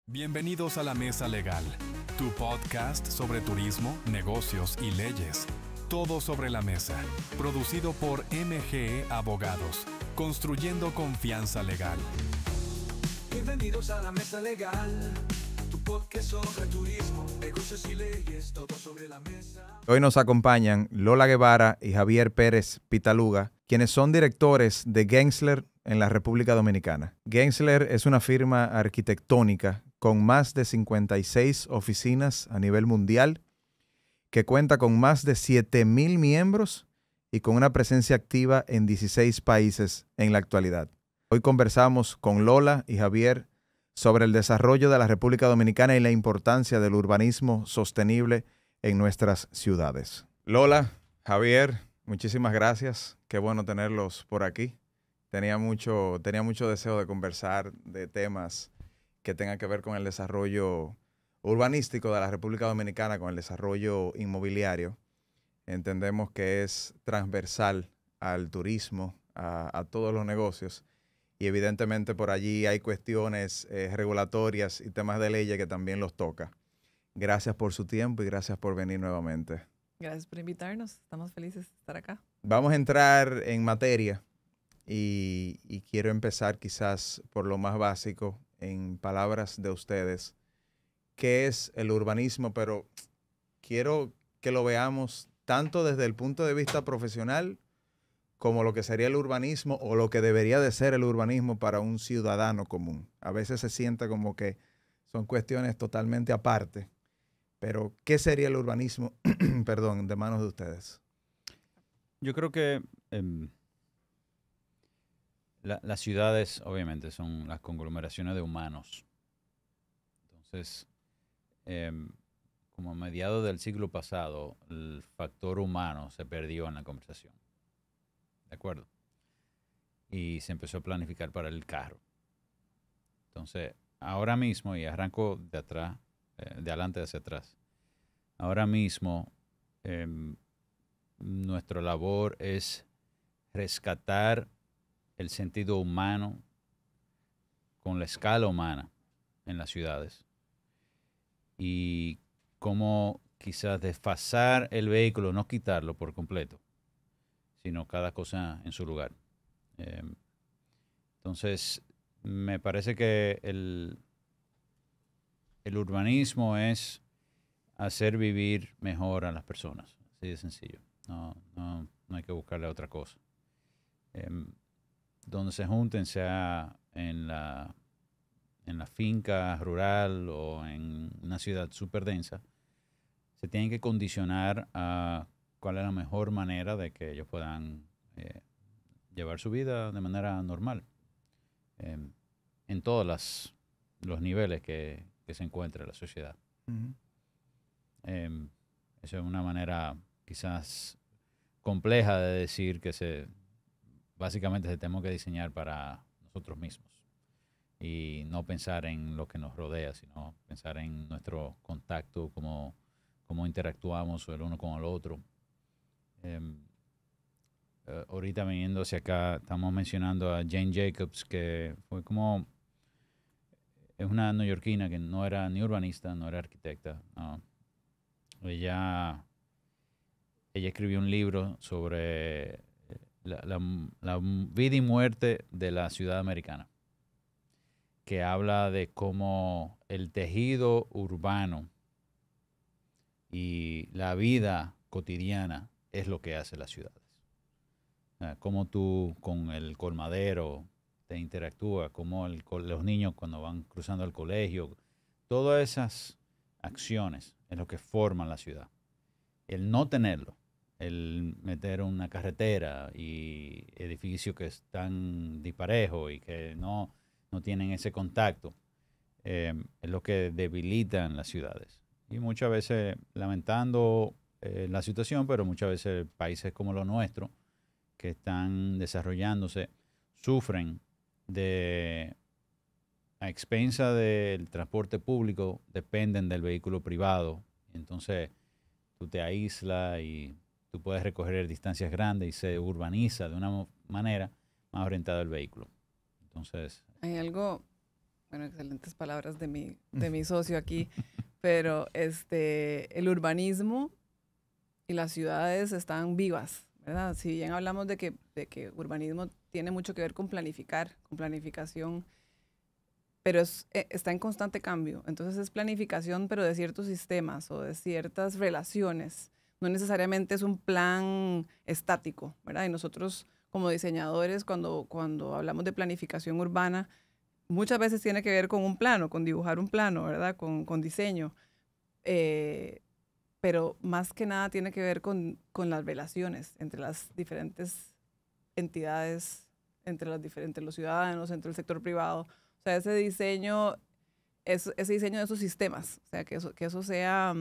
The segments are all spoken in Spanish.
Bienvenidos a La Mesa Legal, tu podcast sobre turismo, negocios y leyes. Todo sobre la mesa, producido por MGE Abogados, construyendo confianza legal. Bienvenidos a La Mesa Legal, tu podcast sobre turismo, negocios y leyes, todo sobre la mesa. Hoy nos acompañan Lola Guevara y Javier Pérez Pitaluga, quienes son directores de Gensler en la República Dominicana. Gensler es una firma arquitectónica con más de 56 oficinas a nivel mundial, que cuenta con más de 7,000 miembros y con una presencia activa en 16 países en la actualidad. Hoy conversamos con Lola y Javier sobre el desarrollo de la República Dominicana y la importancia del urbanismo sostenible en nuestras ciudades. Lola, Javier, muchísimas gracias. Qué bueno tenerlos por aquí. Tenía mucho deseo de conversar de temas que tengan que ver con el desarrollo urbanístico de la República Dominicana, con el desarrollo inmobiliario. Entendemos que es transversal al turismo, a todos los negocios. Y evidentemente por allí hay cuestiones regulatorias y temas de leyes que también los toca. Gracias por su tiempo y gracias por venir nuevamente. Gracias por invitarnos. Estamos felices de estar acá. Vamos a entrar en materia y quiero empezar quizás por lo más básico, en palabras de ustedes. ¿Qué es el urbanismo? Pero quiero que lo veamos tanto desde el punto de vista profesional como lo que sería el urbanismo o lo que debería de ser el urbanismo para un ciudadano común. A veces se siente como que son cuestiones totalmente aparte. Pero, ¿qué sería el urbanismo, perdón, de manos de ustedes? Yo creo que las ciudades, obviamente, son las conglomeraciones de humanos. Entonces, como a mediados del siglo pasado, el factor humano se perdió en la conversación. ¿De acuerdo? Y se empezó a planificar para el carro. Entonces, ahora mismo, y arranco de atrás, de adelante hacia atrás, ahora mismo nuestra labor es rescatar el sentido humano con la escala humana en las ciudades y cómo quizás desfasar el vehículo, no quitarlo por completo, sino cada cosa en su lugar. Entonces, me parece que el urbanismo es hacer vivir mejor a las personas, así de sencillo. No hay que buscarle otra cosa. Donde se junten, sea en la finca rural o en una ciudad súper densa, se tienen que condicionar a cuál es la mejor manera de que ellos puedan llevar su vida de manera normal, en todos los niveles que se encuentra la sociedad. Uh-huh. Eso es una manera quizás compleja de decir que básicamente se tenemos que diseñar para nosotros mismos y no pensar en lo que nos rodea, sino pensar en nuestro contacto, cómo interactuamos el uno con el otro. Ahorita viniendo hacia acá, estamos mencionando a Jane Jacobs, que fue es una neoyorquina que no era ni urbanista, no era arquitecta. No. Ella escribió un libro sobre la vida y muerte de la ciudad americana, que habla de cómo el tejido urbano y la vida cotidiana es lo que hace las ciudades. Cómo tú con el colmadero te interactúas, cómo los niños cuando van cruzando el colegio, todas esas acciones es lo que forman la ciudad. El no tenerlo, el meter una carretera y edificios que están disparejos y que no tienen ese contacto, es lo que debilitan las ciudades. Y muchas veces, lamentando la situación, pero muchas veces países como los nuestros, que están desarrollándose, sufren a expensa del transporte público, dependen del vehículo privado. Entonces, tú te aíslas y tú puedes recorrer distancias grandes y se urbaniza de una manera más orientada al vehículo. Entonces, Hay algo Bueno, excelentes palabras de mi socio aquí, pero el urbanismo y las ciudades están vivas, ¿verdad? Si bien hablamos de que urbanismo tiene mucho que ver con planificar, con planificación, pero está en constante cambio. Entonces es planificación, pero de ciertos sistemas o de ciertas relaciones. No necesariamente es un plan estático, ¿verdad? Y nosotros como diseñadores, cuando hablamos de planificación urbana, muchas veces tiene que ver con un plano, con dibujar un plano, ¿verdad? Con diseño. Pero más que nada tiene que ver con las relaciones entre las diferentes entidades, entre los ciudadanos, entre el sector privado. O sea, ese diseño de esos sistemas, o sea, que eso sea,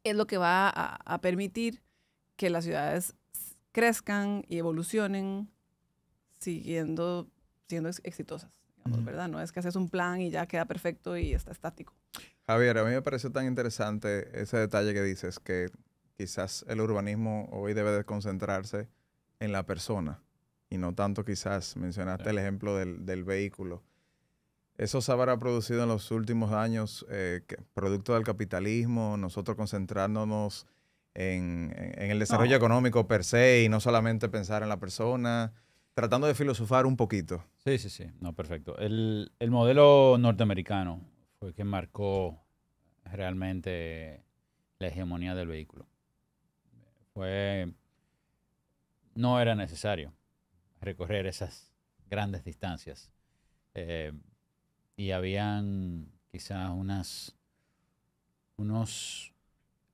es lo que va a permitir que las ciudades crezcan y evolucionen siendo exitosas, digamos, ¿verdad? No es que haces un plan y ya queda perfecto y está estático. Javier, a mí me pareció tan interesante ese detalle que dices, que quizás el urbanismo hoy debe de concentrarse en la persona y no tanto quizás, mencionaste el ejemplo del vehículo. Eso se habrá producido en los últimos años, producto del capitalismo, nosotros concentrándonos en el desarrollo económico per se y no solamente pensar en la persona, tratando de filosofar un poquito. Sí. No, perfecto. El modelo norteamericano fue el que marcó realmente la hegemonía del vehículo. No era necesario recorrer esas grandes distancias. Y habían quizás unos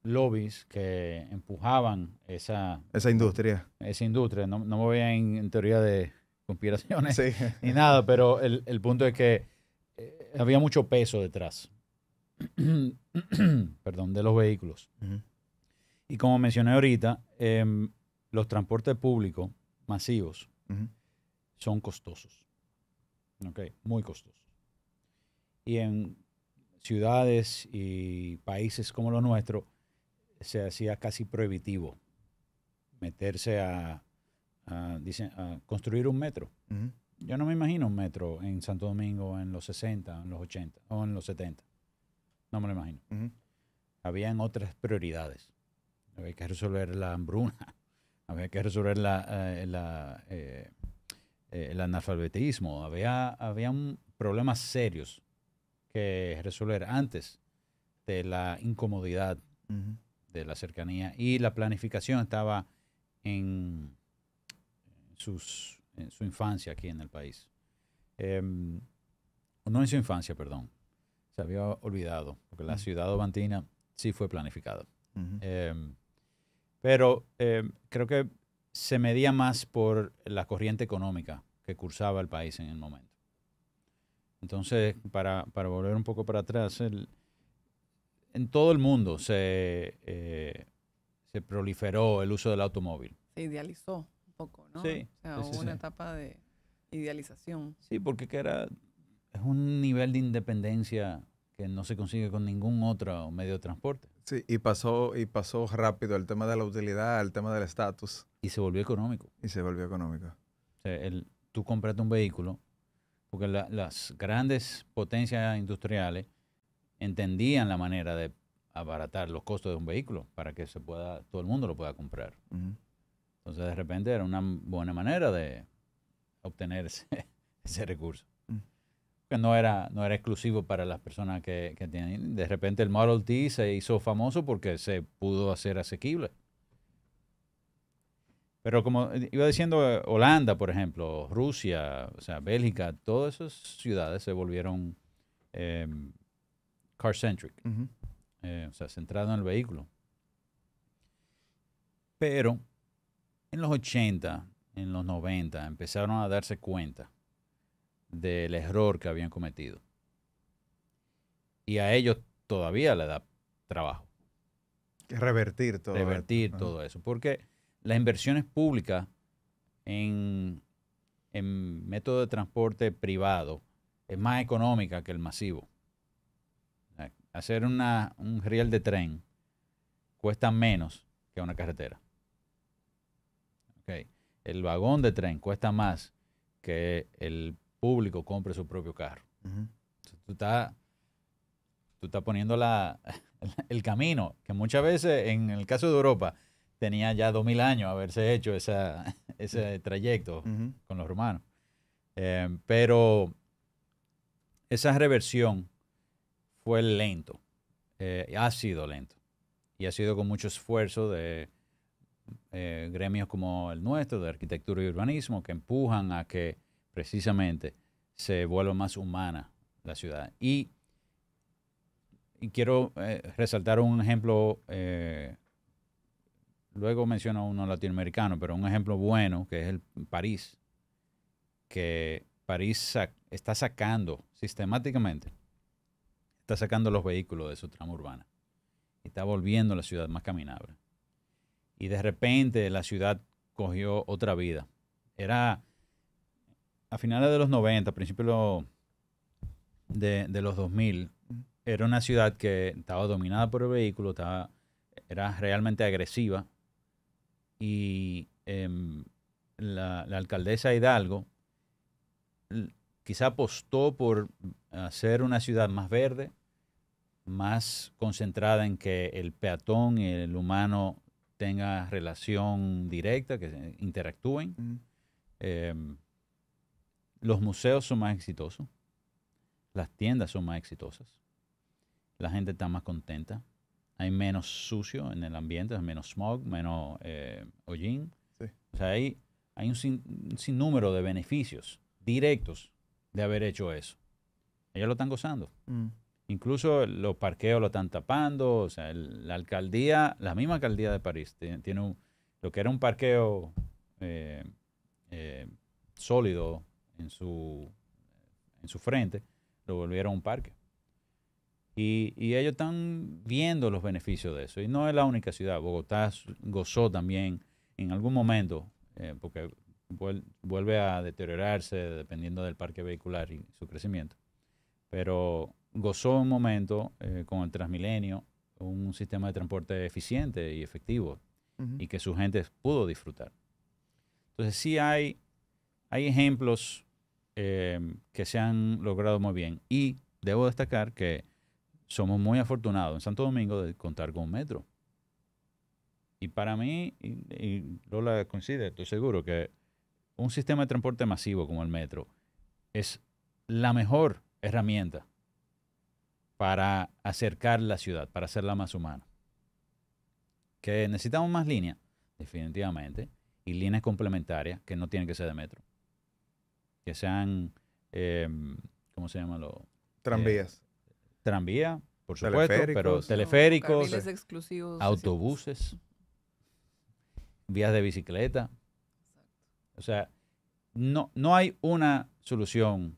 lobbies que empujaban esa industria. Esa industria. No me voy en teoría de conspiraciones Sí. ni nada, pero el punto es que había mucho peso detrás perdón, de los vehículos. Uh-huh. Y como mencioné ahorita, los transportes públicos masivos Uh-huh. son costosos. Okay, muy costosos. Y en ciudades y países como los nuestros se hacía casi prohibitivo meterse a construir un metro. Uh-huh. Yo no me imagino un metro en Santo Domingo en los 60, en los 80 o en los 70. No me lo imagino. Uh-huh. Habían otras prioridades. Había que resolver la hambruna. Había que resolver el analfabetismo. Había problemas serios que resolver antes de la incomodidad Uh-huh. de la cercanía. Y la planificación estaba en su infancia aquí en el país. No en su infancia, perdón. Se había olvidado, porque la ciudad obantina sí fue planificada. Uh-huh. Pero creo que se medía más por la corriente económica que cursaba el país en el momento. Entonces, para volver un poco para atrás, en todo el mundo se proliferó el uso del automóvil. Se idealizó un poco, ¿no? Sí. O sea, hubo una etapa de idealización. Sí, porque es un nivel de independencia que no se consigue con ningún otro medio de transporte. Sí, y pasó rápido el tema de la utilidad, el tema del estatus. Y se volvió económico. Y se volvió económico. O sea, tú compraste un vehículo, porque las grandes potencias industriales entendían la manera de abaratar los costos de un vehículo para que todo el mundo lo pueda comprar. Uh-huh. Entonces, de repente, era una buena manera de obtener ese recurso. Que no era exclusivo para las personas que tienen. De repente el Model T se hizo famoso porque se pudo hacer asequible. Pero como iba diciendo, Holanda, por ejemplo, Rusia, o sea, Bélgica, todas esas ciudades se volvieron car-centric, Uh-huh. o sea, centrado en el vehículo. Pero en los 80, en los 90, empezaron a darse cuenta del error que habían cometido. Y a ellos todavía le da trabajo. Revertir todo. Todo eso. Porque las inversiones públicas en método de transporte privado es más económica que el masivo. Hacer un riel de tren cuesta menos que una carretera. El vagón de tren cuesta más que el público compre su propio carro. Ujú. Tú estás poniendo el camino, que muchas veces, en el caso de Europa, tenía ya 2000 años haberse hecho ese trayecto Ujú. con los romanos. Pero esa reversión fue lento, ha sido lento, y ha sido con mucho esfuerzo de gremios como el nuestro, de arquitectura y urbanismo, que empujan a que precisamente se vuelva más humana la ciudad. Y quiero resaltar un ejemplo, luego menciono uno latinoamericano, pero un ejemplo bueno, que es el París, que París está sacando sistemáticamente, está sacando los vehículos de su trama urbana y está volviendo la ciudad más caminable. Y de repente la ciudad cogió otra vida. Era a finales de los 90, principios de los 2000, era una ciudad que estaba dominada por el vehículo, era realmente agresiva, y la alcaldesa Hidalgo quizá apostó por hacer una ciudad más verde, más concentrada en que el peatón y el humano tenga relación directa, que interactúen. Ujú. Los museos son más exitosos, las tiendas son más exitosas, la gente está más contenta, hay menos sucio en el ambiente, hay menos smog, menos hollín. Sí. O sea, hay un sinnúmero de beneficios directos de haber hecho eso. Ellos lo están gozando. Mm. Incluso los parqueos lo están tapando. O sea, la alcaldía, la misma alcaldía de París, tiene lo que era un parqueo sólido en su frente, lo volvieron un parque. Y ellos están viendo los beneficios de eso. Y no es la única ciudad. Bogotá gozó también en algún momento, porque vuelve a deteriorarse dependiendo del parque vehicular y su crecimiento. Pero gozó un momento con el Transmilenio, un sistema de transporte eficiente y efectivo, Ujú. y que su gente pudo disfrutar. Entonces sí hay ejemplos que se han logrado muy bien. Y debo destacar que somos muy afortunados en Santo Domingo de contar con un metro. Y para mí, y Lola coincide, estoy seguro, que un sistema de transporte masivo como el metro es la mejor herramienta para acercar la ciudad, para hacerla más humana. Que necesitamos más líneas, definitivamente, y líneas complementarias que no tienen que ser de metro. Que sean, ¿cómo se llama? Tranvías. Tranvía, por supuesto, pero Teleféricos. teleféricos, Carriles exclusivos. autobuses, vías de bicicleta. O sea, no hay una solución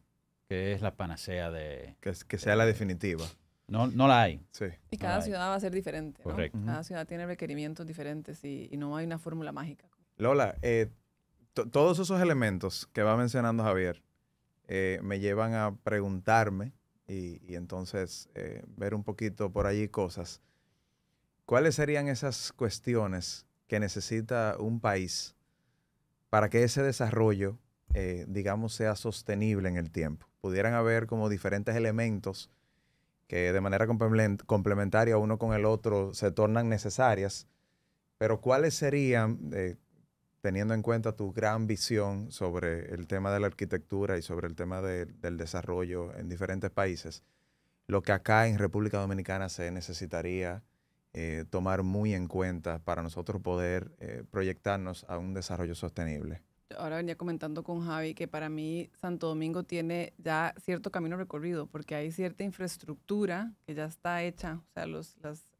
que es la panacea de... Que sea la definitiva. No la hay. Sí. Y cada Ay. ciudad va a ser diferente, ¿no? Correcto. Cada ciudad tiene requerimientos diferentes y no hay una fórmula mágica. Lola, todos esos elementos que va mencionando Javier me llevan a preguntarme y entonces ver un poquito por allí cosas. ¿Cuáles serían esas cuestiones que necesita un país para que ese desarrollo, digamos, sea sostenible en el tiempo? Pudieran haber como diferentes elementos que de manera complementaria uno con el otro se tornan necesarias, pero ¿cuáles serían, teniendo en cuenta tu gran visión sobre el tema de la arquitectura y sobre el tema del desarrollo en diferentes países, lo que acá en República Dominicana se necesitaría tomar muy en cuenta para nosotros poder proyectarnos a un desarrollo sostenible? Ahora venía comentando con Javi que para mí Santo Domingo tiene ya cierto camino recorrido porque hay cierta infraestructura que ya está hecha, o sea, los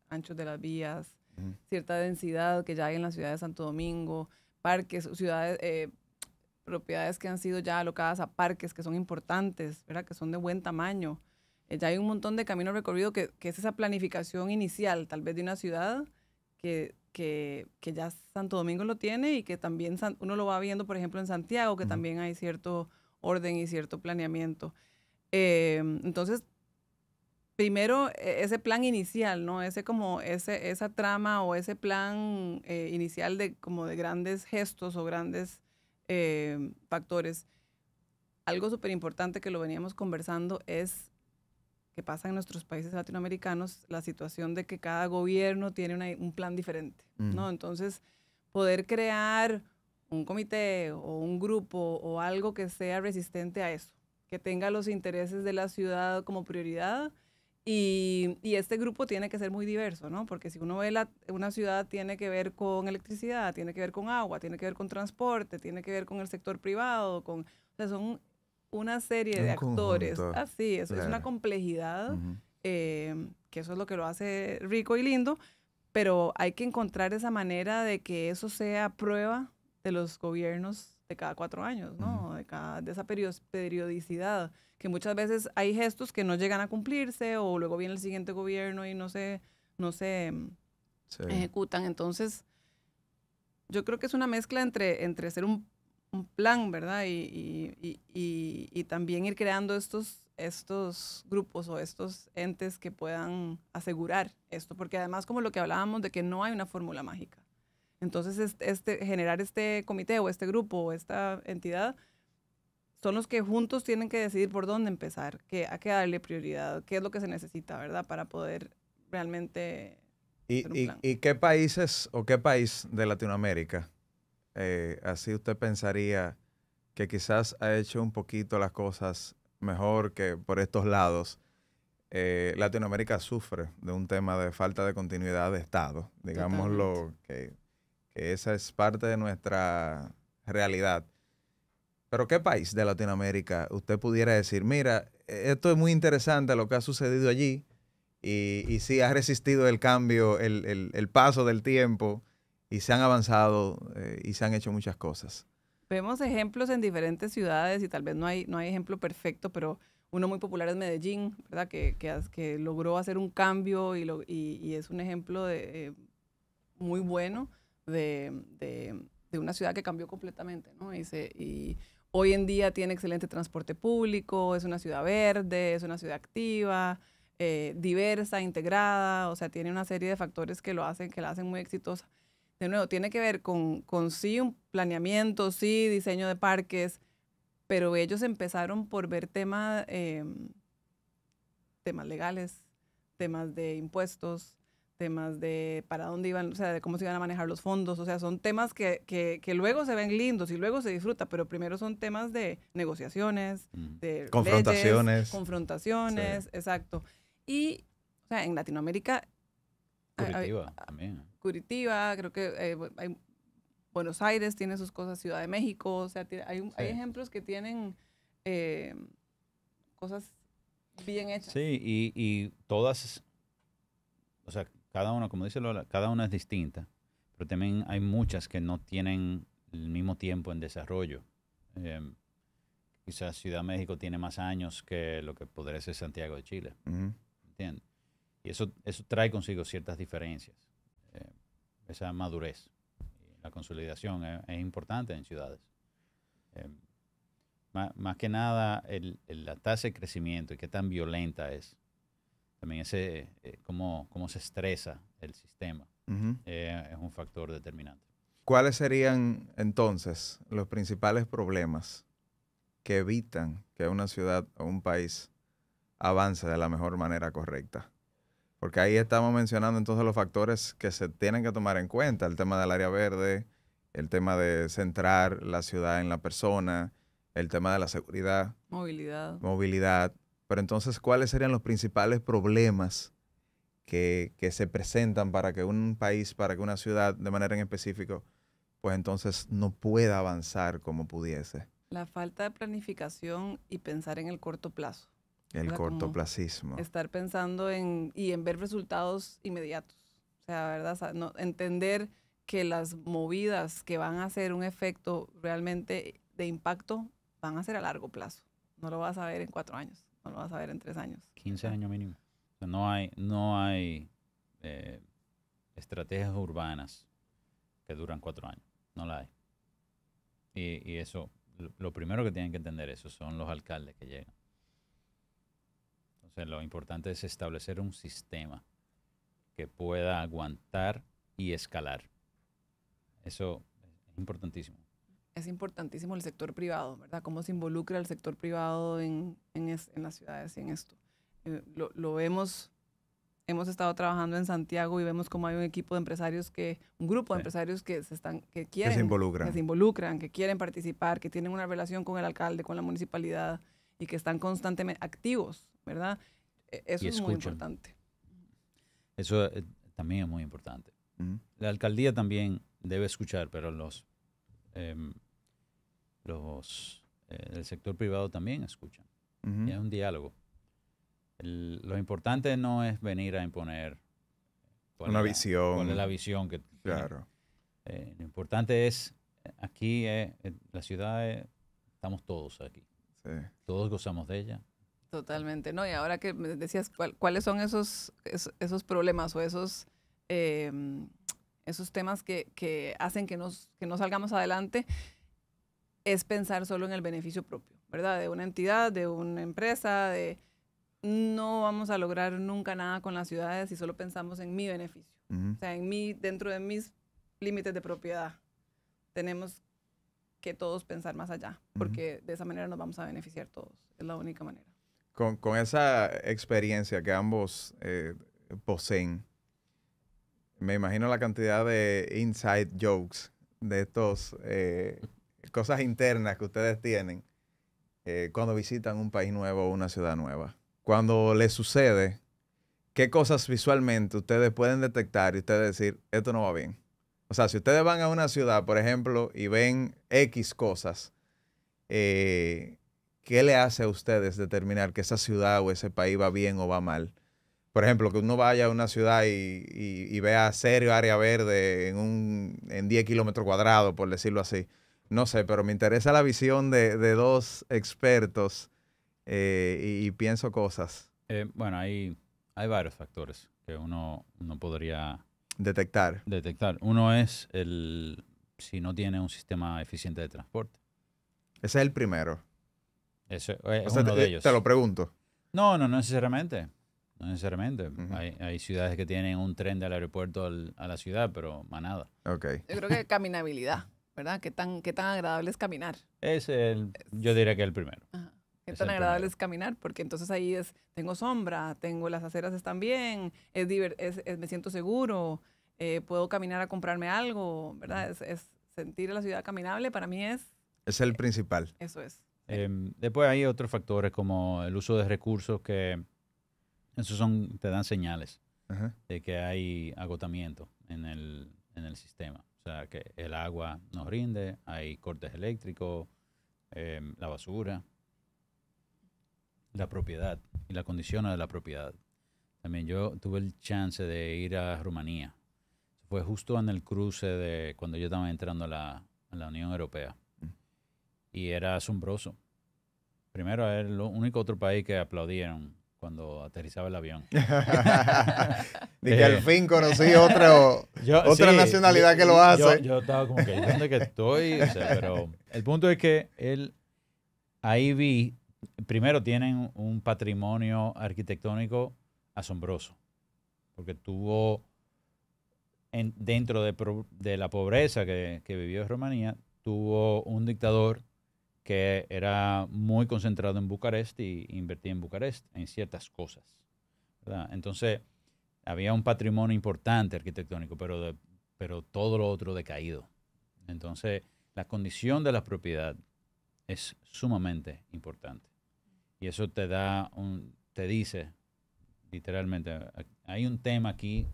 anchos de las vías, Ujú. cierta densidad que ya hay en la ciudad de Santo Domingo, parques, ciudades, propiedades que han sido ya alocadas a parques que son importantes, ¿verdad? Que son de buen tamaño. Ya hay un montón de camino recorrido que es esa planificación inicial, tal vez de una ciudad que ya Santo Domingo lo tiene y que también uno lo va viendo, por ejemplo, en Santiago, que también hay cierto orden y cierto planeamiento. Entonces, primero, ese plan inicial, ¿no? Esa trama o ese plan inicial de grandes gestos o grandes factores. algo súper importante que lo veníamos conversando es que pasa en nuestros países latinoamericanos, la situación de que cada gobierno tiene un plan diferente, ¿no? Entonces, poder crear un comité o un grupo o algo que sea resistente a eso, que tenga los intereses de la ciudad como prioridad. Y este grupo tiene que ser muy diverso, ¿no? Porque si uno ve una ciudad, tiene que ver con electricidad, tiene que ver con agua, tiene que ver con transporte, tiene que ver con el sector privado, o sea, son una serie de actores. Así es, claro. Es una complejidad, que eso es lo que lo hace rico y lindo, pero hay que encontrar esa manera de que eso sea prueba de los gobiernos de cada 4 años, ¿no? De esa periodicidad, que muchas veces hay gestos que no llegan a cumplirse o luego viene el siguiente gobierno y no se ejecutan. Entonces, yo creo que es una mezcla entre ser un plan, ¿verdad? Y también ir creando estos grupos o estos entes que puedan asegurar esto, porque además, como lo que hablábamos de que no hay una fórmula mágica. Entonces, generar este comité o este grupo o esta entidad son los que juntos tienen que decidir por dónde empezar, a qué darle prioridad, qué es lo que se necesita, ¿verdad? Para poder realmente hacer un plan. ¿Y qué países o qué país de Latinoamérica, así usted pensaría que quizás ha hecho un poquito las cosas mejor que por estos lados? Latinoamérica sufre de un tema de falta de continuidad de Estado, digámoslo, que esa es parte de nuestra realidad. Pero ¿qué país de Latinoamérica usted pudiera decir, mira, esto es muy interesante lo que ha sucedido allí y sí ha resistido el cambio, el paso del tiempo y se han avanzado y se han hecho muchas cosas? Vemos ejemplos en diferentes ciudades y tal vez no hay ejemplo perfecto, pero uno muy popular es Medellín, ¿verdad? Que logró hacer un cambio y es un ejemplo muy bueno de una ciudad que cambió completamente, ¿no? Y hoy en día tiene excelente transporte público, es una ciudad verde, es una ciudad activa, diversa, integrada, o sea, tiene una serie de factores que la hacen muy exitosa. De nuevo, tiene que ver con sí un planeamiento, sí diseño de parques, pero ellos empezaron por ver temas legales, temas de impuestos, temas de para dónde iban, o sea, de cómo se iban a manejar los fondos, o sea, son temas que luego se ven lindos y luego se disfruta, pero primero son temas de negociaciones, de confrontaciones. Confrontaciones, sí. Exacto. Y, o sea, en Latinoamérica... Curitiba también. Curitiba, creo que Buenos Aires tiene sus cosas, Ciudad de México, o sea, hay ejemplos que tienen cosas bien hechas. Sí, y todas, o sea, cada una, como dice Lola, cada una es distinta, pero también hay muchas que no tienen el mismo tiempo en desarrollo. Quizás Ciudad de México tiene más años que lo que podría ser Santiago de Chile, ¿entiendes? Y eso trae consigo ciertas diferencias, esa madurez. La consolidación es importante en ciudades. Más que nada, la tasa de crecimiento y qué tan violenta es. También cómo se estresa el sistema es un factor determinante. ¿Cuáles serían entonces los principales problemas que evitan que una ciudad o un país avance de la mejor manera correcta? Porque ahí estamos mencionando entonces los factores que se tienen que tomar en cuenta, el tema del área verde, el tema de centrar la ciudad en la persona, el tema de la seguridad. Movilidad. Pero entonces, ¿cuáles serían los principales problemas que se presentan para que un país, para que una ciudad de manera en específico, pues entonces no pueda avanzar como pudiese? La falta de planificación y pensar en el corto plazo. El cortoplacismo. Estar pensando en ver resultados inmediatos. O sea, ¿verdad? Entender que las movidas que van a hacer un efecto realmente de impacto van a ser a largo plazo. No lo vas a ver en 4 años, no lo vas a ver en 3 años. 15 años mínimo. O sea, no hay estrategias urbanas que duran 4 años. No la hay. Y eso, lo primero que tienen que entender eso son los alcaldes que llegan. Entonces, lo importante es establecer un sistema que pueda aguantar y escalar. Eso es importantísimo. es importantísimo el sector privado, ¿verdad? Cómo se involucra el sector privado en las ciudades y en esto. Lo vemos, hemos estado trabajando en Santiago y vemos cómo hay un equipo de empresarios un grupo de empresarios que quieren, que se involucran, que quieren participar, que tienen una relación con el alcalde, con la municipalidad y que están constantemente activos, ¿verdad? Eso es muy importante. Eso también es muy importante. La alcaldía también debe escuchar, pero el sector privado también escuchan. Y es un diálogo. Lo importante no es venir a imponer una visión. ¿Cuál es la visión que claro. Lo importante es, aquí la ciudad, estamos todos aquí. Sí. Todos gozamos de ella. Totalmente, ¿no? Y ahora que me decías, ¿cuáles son esos problemas o esos temas que hacen que no salgamos adelante? Es pensar solo en el beneficio propio, ¿verdad? De una entidad, de una empresa, no vamos a lograr nunca nada con las ciudades si solo pensamos en mi beneficio. O sea, dentro de mis límites de propiedad. Tenemos que todos pensar más allá, porque de esa manera nos vamos a beneficiar todos. Es la única manera. Con esa experiencia que ambos poseen, me imagino la cantidad de inside jokes, de estos cosas internas que ustedes tienen cuando visitan un país nuevo o una ciudad nueva. Cuando les sucede, ¿qué cosas visualmente ustedes pueden detectar y ustedes decir, esto no va bien? O sea, si ustedes van a una ciudad, por ejemplo, y ven X cosas, ¿qué le hace a ustedes determinar que esa ciudad o ese país va bien o va mal? Por ejemplo, que uno vaya a una ciudad y vea serio área verde en 10 kilómetros cuadrados, por decirlo así. No sé, pero me interesa la visión de dos expertos y pienso cosas. Bueno, hay varios factores que uno podría detectar. Uno es si no tiene un sistema eficiente de transporte. Ese es el primero. Ese es uno de ellos. Te lo pregunto. No necesariamente. No necesariamente. Hay ciudades que tienen un tren del aeropuerto a la ciudad, pero más nada. Okay. Yo creo que caminabilidad, ¿verdad? ¿Qué tan agradable es caminar? Yo diría que es el primero. Ajá. ¿Qué tan agradable es caminar? Porque entonces ahí tengo sombra, las aceras están bien, me siento seguro, puedo caminar a comprarme algo, ¿verdad? Es sentir la ciudad caminable, para mí es el principal. Eso es. Después hay otros factores como el uso de recursos que te dan señales de que hay agotamiento en el sistema. O sea, que el agua no rinde, hay cortes eléctricos, la basura, la propiedad y las condiciones de la propiedad. También yo tuve el chance de ir a Rumanía. Fue justo en el cruce de cuando yo estaba entrando a la Unión Europea. Y era asombroso. Primero, era el único otro país que aplaudieron cuando aterrizaba el avión. De que al fin conocí otra nacionalidad que lo hace. Yo estaba como que, ¿dónde que estoy? O sea, pero el punto es que ahí vi, primero tienen un patrimonio arquitectónico asombroso, porque tuvo, dentro de la pobreza que vivió Rumanía, tuvo un dictador que era muy concentrado en Bucarest y invertía en Bucarest en ciertas cosas, ¿verdad? Entonces, había un patrimonio importante arquitectónico, pero todo lo otro decaído. Entonces, la condición de la propiedad es sumamente importante. Y eso te dice, literalmente, hay un tema aquí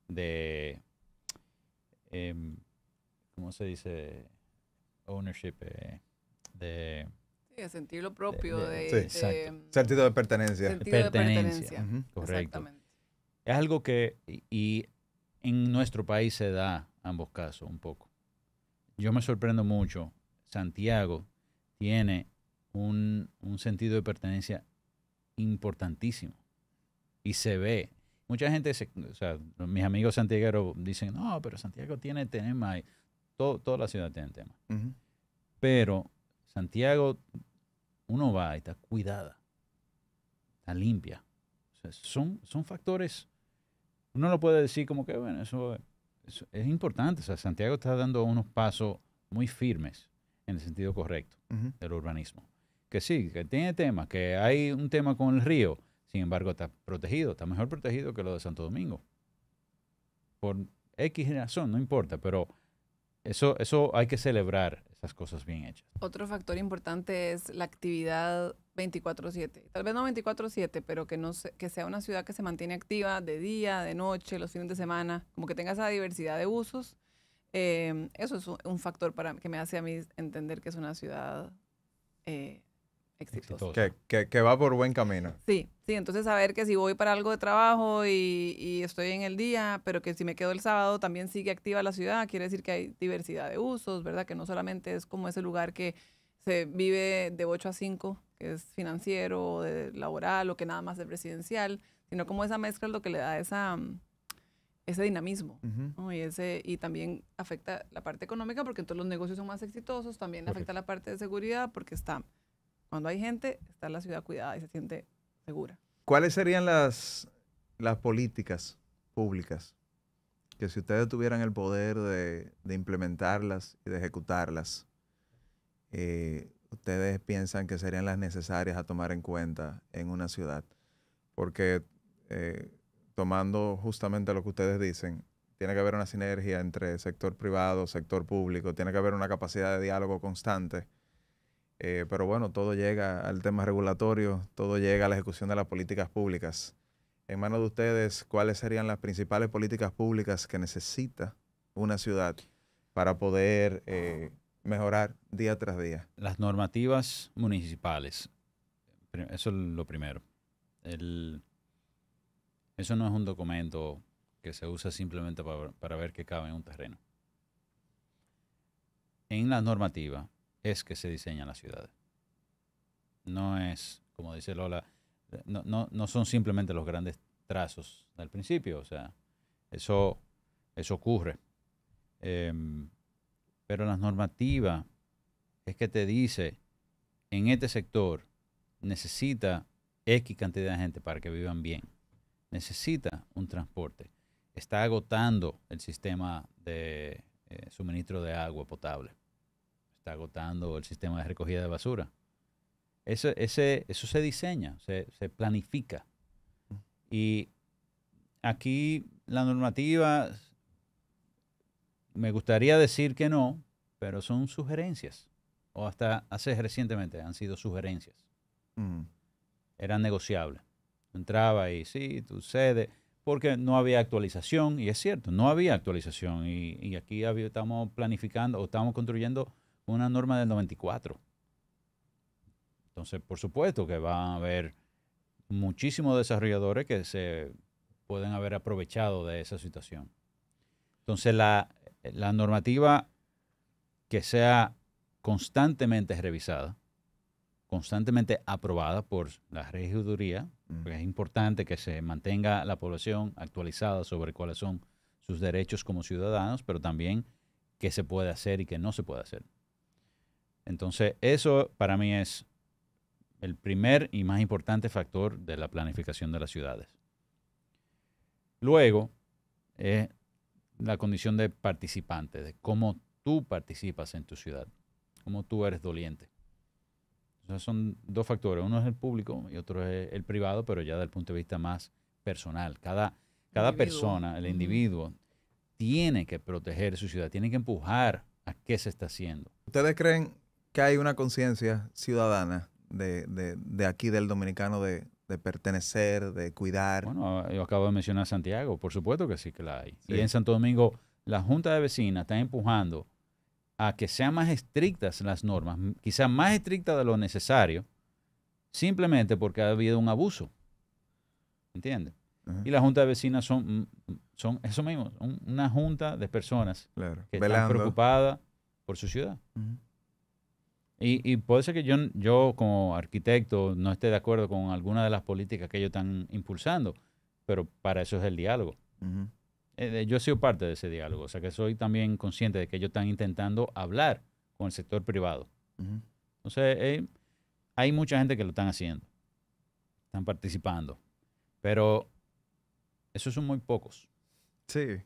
de, ¿cómo se dice? Ownership, de sentir lo propio, sentido de pertenencia. Sentido de pertenencia. Correcto. Exactamente. Es algo que y en nuestro país se da ambos casos un poco. Yo me sorprendo mucho. Santiago tiene un sentido de pertenencia importantísimo y se ve. Mucha gente, mis amigos santiagueros dicen, no, pero Santiago tiene tema. Toda la ciudad tiene tema. Pero Santiago, uno va y está cuidada, está limpia. O sea, son factores, uno lo puede decir como que, bueno, eso es importante. O sea, Santiago está dando unos pasos muy firmes en el sentido correcto Ujú. del urbanismo. Que sí, que tiene temas, que hay un tema con el río, sin embargo está protegido, está mejor protegido que lo de Santo Domingo. Por X razón, no importa, pero eso hay que celebrar esas cosas bien hechas. Otro factor importante es la actividad 24/7. Tal vez no 24/7, pero que sea una ciudad que se mantiene activa de día, de noche, los fines de semana, como que tenga esa diversidad de usos. Eso es un factor que me hace a mí entender que es una ciudad exitosa. Exitosa. Que va por buen camino. Sí, entonces saber que si voy para algo de trabajo y estoy en el día, pero que si me quedo el sábado también sigue activa la ciudad, quiere decir que hay diversidad de usos, ¿verdad? Que no solamente es como ese lugar que se vive de 8 a 5, que es financiero o de laboral o que nada más es residencial, sino como esa mezcla es lo que le da ese dinamismo, Ujú. ¿no? Y también afecta la parte económica porque entonces los negocios son más exitosos, también afecta la parte de seguridad porque cuando hay gente, está la ciudad cuidada y se siente segura. ¿Cuáles serían las políticas públicas que si ustedes tuvieran el poder de implementarlas y de ejecutarlas, ustedes piensan que serían las necesarias a tomar en cuenta en una ciudad? Porque tomando justamente lo que ustedes dicen, tiene que haber una sinergia entre sector privado, sector público, tiene que haber una capacidad de diálogo constante. Pero bueno, todo llega al tema regulatorio, todo llega a la ejecución de las políticas públicas. En manos de ustedes, ¿cuáles serían las principales políticas públicas que necesita una ciudad para poder mejorar día tras día? Las normativas municipales, eso es lo primero. Eso no es un documento que se usa simplemente para ver qué cabe en un terreno. En la normativa es que se diseñan las ciudades. No es, como dice Lola, no son simplemente los grandes trazos del principio. O sea, eso ocurre. Pero la normativa es que te dice, en este sector necesita X cantidad de gente para que vivan bien. Necesita un transporte. Está agotando el sistema de suministro de agua potable. Está agotando el sistema de recogida de basura. Eso se diseña, se planifica. Y aquí la normativa, me gustaría decir que no, pero son sugerencias. O hasta hace recientemente han sido sugerencias. Mm. Eran negociables. Entraba y sí, tú cedes, porque no había actualización. Y es cierto, no había actualización. Y aquí estamos planificando o estamos construyendo una norma del 94. Entonces, por supuesto que va a haber muchísimos desarrolladores que se pueden haber aprovechado de esa situación. Entonces, la normativa que sea constantemente revisada, constantemente aprobada por la regiduría, porque es importante que se mantenga la población actualizada sobre cuáles son sus derechos como ciudadanos, pero también qué se puede hacer y qué no se puede hacer. Entonces, eso para mí es el primer y más importante factor de la planificación de las ciudades. Luego, es la condición de participante, de cómo tú participas en tu ciudad, cómo tú eres doliente. Esos son dos factores. Uno es el público y otro es el privado, pero ya desde el punto de vista más personal. Cada persona, el individuo, tiene que proteger su ciudad, tiene que empujar a qué se está haciendo. ¿Ustedes creen que hay una conciencia ciudadana de aquí del dominicano de pertenecer, de cuidar? Bueno, yo acabo de mencionar Santiago, por supuesto que sí que la hay. Sí. Y en Santo Domingo, la Junta de Vecinas está empujando a que sean más estrictas las normas, quizás más estrictas de lo necesario, simplemente porque ha habido un abuso. ¿Entiendes? Ajá. Y la Junta de Vecinas son eso mismo, una junta de personas Claro. que están preocupadas por su ciudad. Ujú. Y puede ser que yo como arquitecto no esté de acuerdo con alguna de las políticas que ellos están impulsando, pero para eso es el diálogo. Ujú. Yo he sido parte de ese diálogo, o sea que soy también consciente de que ellos están intentando hablar con el sector privado. Ujú. Entonces, hay mucha gente que lo están haciendo, están participando, pero esos son muy pocos. Sí.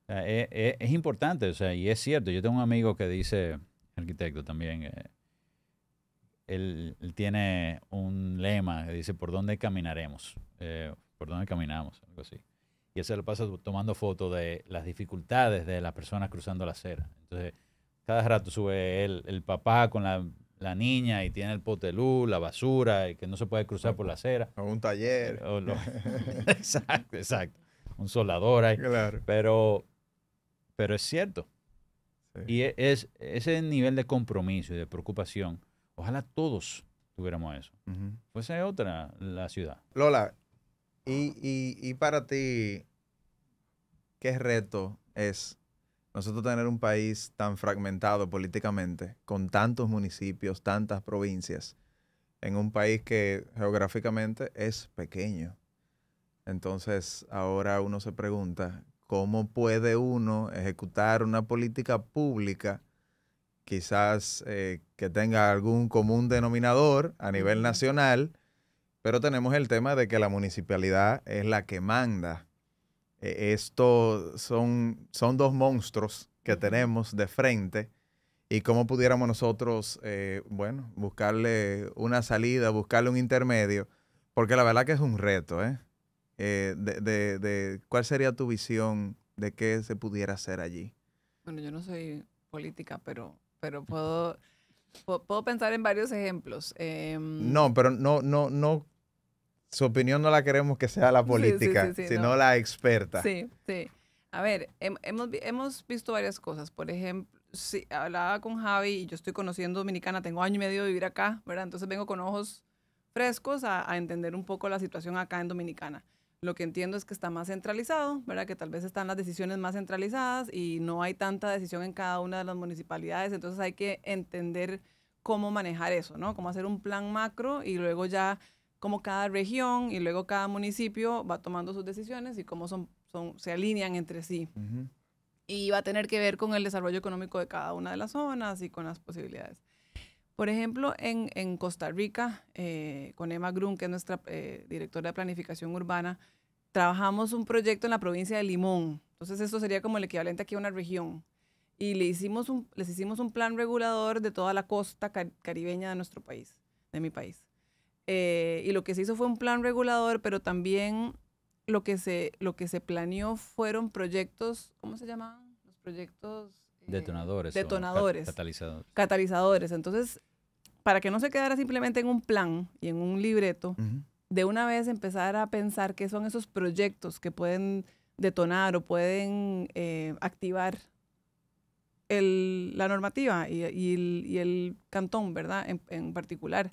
O sea, es importante, o sea, y es cierto. Yo tengo un amigo que dice, arquitecto también, él tiene un lema que dice, ¿por dónde caminaremos? ¿Por dónde caminamos? Algo así. Y él se lo pasa tomando fotos de las dificultades de las personas cruzando la acera. Entonces, cada rato sube el papá con la niña y tiene el pote de luz, la basura, y que no se puede cruzar por la acera. O un taller. Exacto, exacto. Un soldador ahí. Claro. Pero es cierto. Sí. Y es ese nivel de compromiso y de preocupación, ojalá todos tuviéramos eso. Ujú. Fuese otra la ciudad. Lola, y para ti, ¿qué reto es nosotros tener un país tan fragmentado políticamente, con tantos municipios, tantas provincias, en un país que geográficamente es pequeño? Entonces, ahora uno se pregunta, ¿cómo puede uno ejecutar una política pública, quizás que tenga algún común denominador a nivel nacional, pero tenemos el tema de que la municipalidad es la que manda? Esto son dos monstruos que tenemos de frente, y cómo pudiéramos nosotros, buscarle una salida, buscarle un intermedio, porque la verdad que es un reto, ¿cuál sería tu visión de qué se pudiera hacer allí? Bueno, yo no soy política, pero puedo pensar en varios ejemplos. No, pero no, su opinión no la queremos que sea la política, sí, sino no. la experta. Sí. A ver, hemos visto varias cosas. Por ejemplo, sí, hablaba con Javi y yo estoy conociendo Dominicana, tengo 1 año y medio de vivir acá, ¿verdad? Entonces vengo con ojos frescos a entender un poco la situación acá en Dominicana. Lo que entiendo es que está más centralizado, ¿verdad? Que tal vez están las decisiones más centralizadas y no hay tanta decisión en cada una de las municipalidades. Entonces hay que entender cómo manejar eso, ¿no? Cómo hacer un plan macro y luego ya cómo cada región y luego cada municipio va tomando sus decisiones y cómo se alinean entre sí. Ujú. Y va a tener que ver con el desarrollo económico de cada una de las zonas y con las posibilidades. Por ejemplo, en Costa Rica, con Emma Grun, que es nuestra directora de planificación urbana, trabajamos un proyecto en la provincia de Limón. Entonces, esto sería como el equivalente aquí a una región. Y les hicimos un plan regulador de toda la costa caribeña de nuestro país, de mi país. Y lo que se hizo fue un plan regulador, pero también lo que se planeó fueron proyectos, ¿cómo se llamaban? Los proyectos... Detonadores. Detonadores. Catalizadores. Catalizadores. Entonces, para que no se quedara simplemente en un plan y en un libreto, Ujú. de una vez empezar a pensar qué son esos proyectos que pueden detonar o pueden activar la normativa y el cantón, ¿verdad? En particular.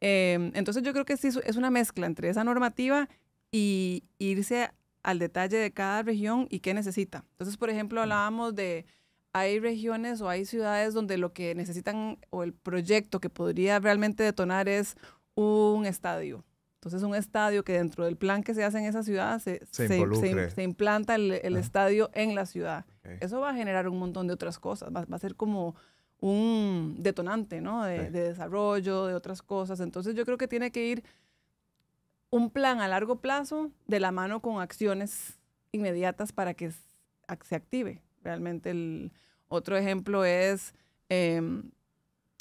Entonces yo creo que sí es una mezcla entre esa normativa y irse al detalle de cada región y qué necesita. Entonces, por ejemplo, hablábamos de, hay regiones o hay ciudades donde lo que necesitan o el proyecto que podría realmente detonar es un estadio. Entonces, un estadio que dentro del plan que se hace en esa ciudad se implanta el estadio en la ciudad. Okay. Eso va a generar un montón de otras cosas. Va a ser como un detonante, ¿no? De desarrollo, de otras cosas. Entonces, yo creo que tiene que ir un plan a largo plazo de la mano con acciones inmediatas para que se active realmente. El otro ejemplo es en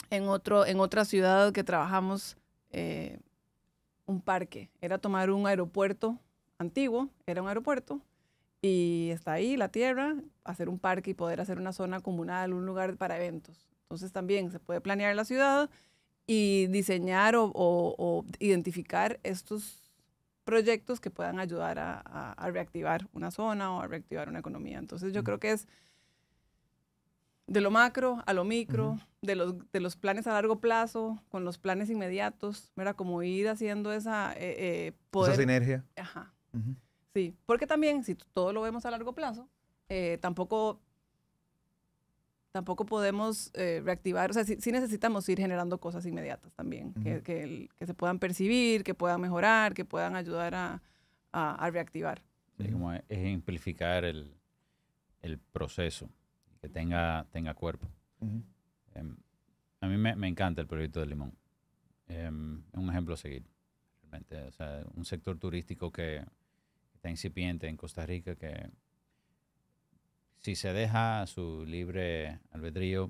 otra ciudad que trabajamos, un parque. Era tomar un aeropuerto antiguo, era un aeropuerto, y está ahí la tierra, hacer un parque y poder hacer una zona comunal, un lugar para eventos. Entonces también se puede planear la ciudad y diseñar o identificar estos proyectos que puedan ayudar a reactivar una zona o a reactivar una economía. Entonces yo creo que es de lo macro a lo micro, de los planes a largo plazo, con los planes inmediatos, ¿verdad? Como ir haciendo esa Esa sinergia. Ajá. Sí, porque también si todo lo vemos a largo plazo, tampoco podemos reactivar, o sea, sí necesitamos ir generando cosas inmediatas también, que se puedan percibir, que puedan mejorar, que puedan ayudar a reactivar. Sí, como ejemplificar el proceso, que tenga cuerpo. A mí me encanta el proyecto de Limón. Es un ejemplo a seguir, realmente. O sea, un sector turístico que está incipiente en Costa Rica, que si se deja su libre albedrío,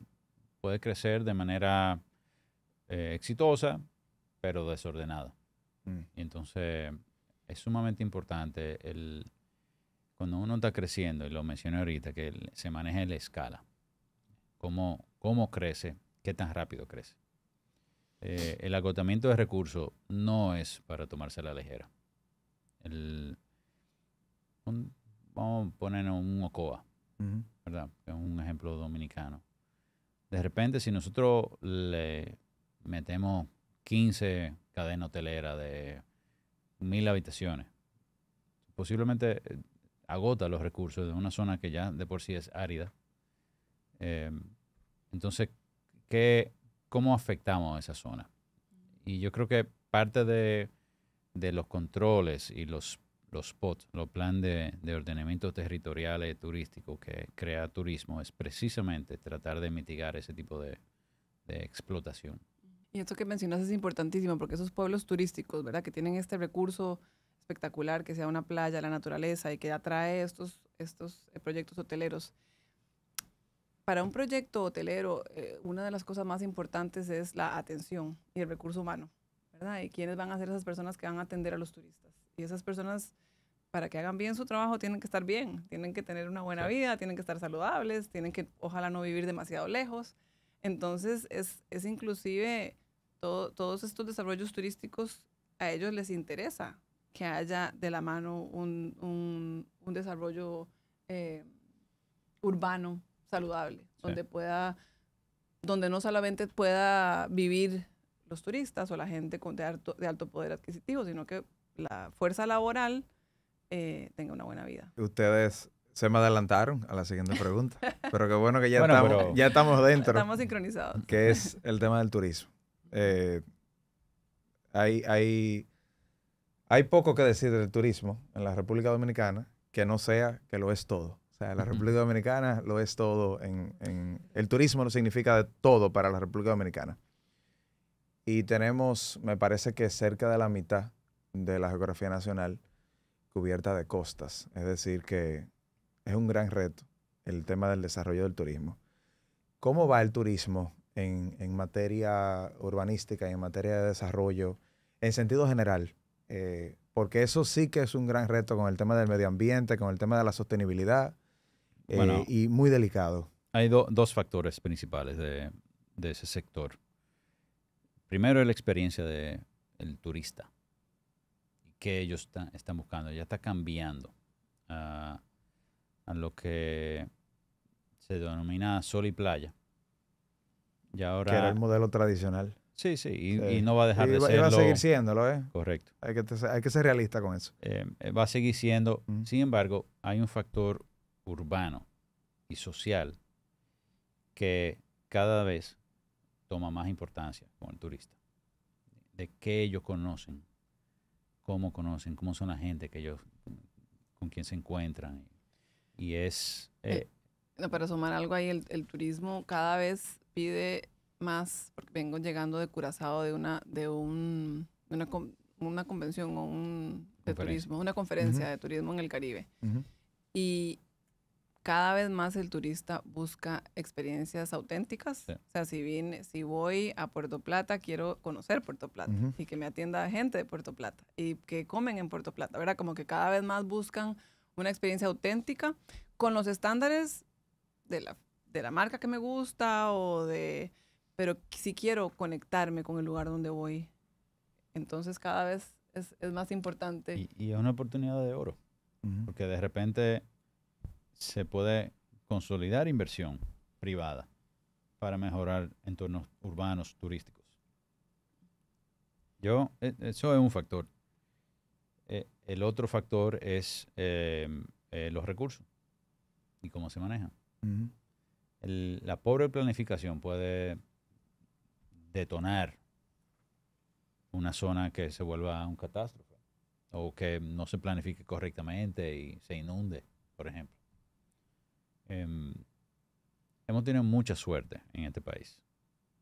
puede crecer de manera exitosa, pero desordenada. Y entonces es sumamente importante cuando uno está creciendo, y lo mencioné ahorita, que se maneje la escala. Cómo crece, qué tan rápido crece. El agotamiento de recursos no es para tomarse a la ligera. Vamos a poner un Ocoa, ¿verdad? Es un ejemplo dominicano. De repente, si nosotros le metemos 15 cadenas hoteleras de 1000 habitaciones, posiblemente agota los recursos de una zona que ya de por sí es árida. Entonces, ¿cómo afectamos a esa zona? Y yo creo que parte de los controles y los POT, los planes de ordenamiento territoriales turístico que crea turismo, es precisamente tratar de mitigar ese tipo de explotación. Y esto que mencionas es importantísimo porque esos pueblos turísticos, ¿verdad? Que tienen este recurso espectacular, que sea una playa, la naturaleza y que atrae estos proyectos hoteleros. Para un proyecto hotelero, una de las cosas más importantes es la atención y el recurso humano, ¿verdad? Y quiénes van a ser esas personas que van a atender a los turistas. Y esas personas, para que hagan bien su trabajo, tienen que estar bien, tienen que tener una buena vida, tienen que estar saludables, tienen que, ojalá, no vivir demasiado lejos. Entonces, es inclusive todos estos desarrollos turísticos, a ellos les interesa que haya de la mano un desarrollo urbano saludable, donde no solamente pueda vivir los turistas o la gente de alto poder adquisitivo, sino que la fuerza laboral tenga una buena vida. Ustedes se me adelantaron a la siguiente pregunta, pero qué bueno que ya, Bueno, ya estamos dentro. Estamos sincronizados. Que es el tema del turismo. Hay poco que decir del turismo en la República Dominicana que no sea que lo es todo. O sea, la República Dominicana lo es todo. El turismo no significa de todo para la República Dominicana. Y tenemos, me parece que cerca de la mitad de la geografía nacional cubierta de costas. Es decir, que es un gran reto el tema del desarrollo del turismo. ¿Cómo va el turismo en materia urbanística y en materia de desarrollo en sentido general? Porque eso sí que es un gran reto con el tema del medio ambiente, con el tema de la sostenibilidad, y muy delicado. Hay dos factores principales de ese sector. Primero es la experiencia del turista, que ellos están buscando. Ya está cambiando a lo que se denomina sol y playa. Y ahora, que era el modelo tradicional. Sí, y no va a dejar de serlo. Y va a seguir siéndolo, ¿eh? Correcto. Hay que ser realista con eso. Va a seguir siendo. Sin embargo, hay un factor urbano y social que cada vez toma más importancia con el turista. De qué ellos conocen, cómo son la gente que ellos, con quién se encuentran. Y es... para sumar algo ahí, el turismo cada vez pide más, porque vengo llegando de Curazao de una convención de turismo, una conferencia de turismo en el Caribe. Y cada vez más el turista busca experiencias auténticas. Sí. O sea, si voy a Puerto Plata, quiero conocer Puerto Plata y que me atienda gente de Puerto Plata y que comen en Puerto Plata, ¿verdad? Como que cada vez más buscan una experiencia auténtica con los estándares de la marca que me gusta pero si quiero conectarme con el lugar donde voy. Entonces cada vez es más importante. Y es una oportunidad de oro, porque de repente se puede consolidar inversión privada para mejorar entornos urbanos turísticos. Eso es un factor. El otro factor es los recursos y cómo se manejan. La pobre planificación puede detonar una zona que se vuelva un catástrofe o que no se planifique correctamente y se inunde, por ejemplo. Hemos tenido mucha suerte en este país